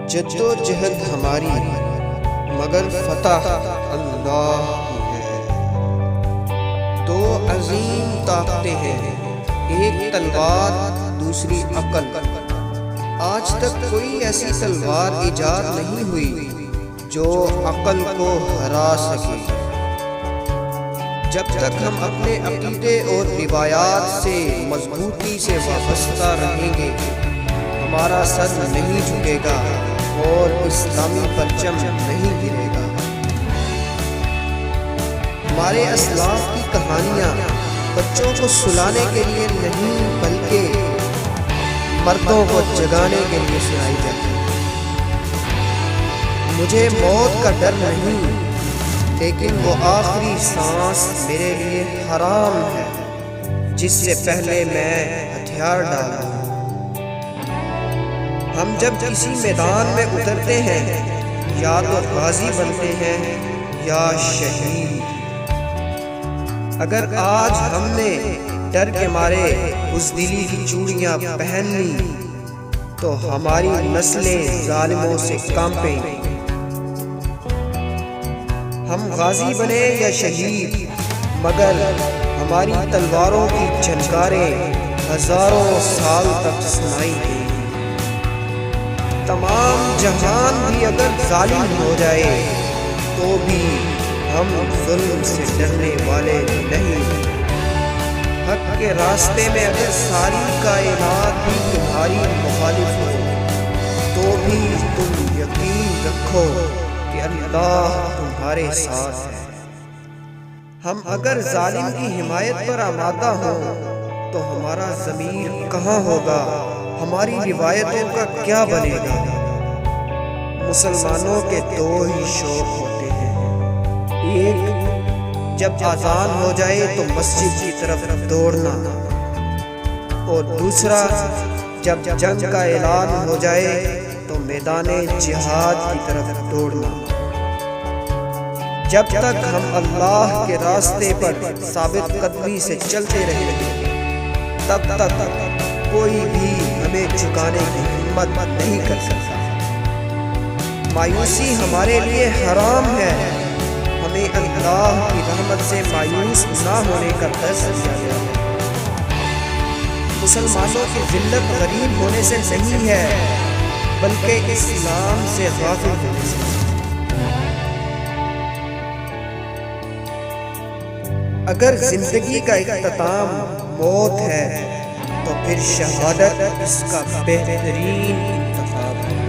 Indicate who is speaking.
Speaker 1: جد و جہد ہماری مگر فتح اللہ کی ہے۔ دو عظیم طاقتیں ہیں، ایک تلوار دوسری عقل۔ آج تک کوئی ایسی تلوار ایجاد نہیں ہوئی جو عقل کو ہرا سکے۔ جب تک ہم اپنے عقیدے اور روایات سے مضبوطی سے وابستہ رہیں گے، ہمارا سر نہیں جھکے گا اور اسلامی پرچم نہیں گرے گا۔ ہمارے اسلاف کی کہانیاں بچوں کو سلانے کے لیے نہیں بلکہ مردوں کو جگانے کے لیے سنائی جاتی ہے۔ مجھے موت کا ڈر نہیں، لیکن وہ آخری سانس میرے لیے حرام ہے جس سے پہلے میں ہتھیار ڈالوں۔ ہم جب کسی میدان میں اترتے ہیں یا تو غازی بنتے ہیں یا شہید۔ اگر آج ہم نے ڈر کے مارے بزدلی کی چوڑیاں پہن لی تو ہماری نسلیں ظالموں سے کانپیں گی۔ ہم غازی بنے یا شہید، مگر ہماری تلواروں کی جھنکاریں ہزاروں سال تک سنائی دیں گی۔ تمام جہان بھی اگر ظالم ہو جائے تو بھی ہم ظلم سے ڈرنے والے نہیں۔ حق کے راستے میں اگر ساری کائنات بھی تمہاری مخالف ہو تو بھی تم یقین رکھو کہ اللہ تمہارے ساتھ ہے۔ ہم اگر ظالم کی حمایت پر آمادہ ہوں تو ہمارا ضمیر کہاں ہوگا، ہماری روایتوں کا کیا بنے گا؟ مسلمانوں کے دو ہی شوق ہوتے ہیں، ایک جب اذان ہو جائے تو مسجد کی طرف دوڑنا، اور دوسرا جب جنگ کا اعلان ہو جائے تو میدان جہاد کی طرف دوڑنا۔ جب تک ہم اللہ کے راستے پر ثابت قدمی سے چلتے رہیں گے تب تک کوئی بھی ہمیں جھکانے کی ہمت نہیں کر سکتا۔ مایوسی ہمارے لیے حرام ہے، ہمیں اللہ کی رحمت سے مایوس نہ ہونے کا درس دیا گیا ہے۔ مسلمانوں کی ذلت غریب ہونے سے نہیں ہے بلکہ اسلام سے غافل ہونے سے۔ اگر زندگی کا اختتام موت ہے تو پھر شہادت اس کا بہترین انتخاب ہے۔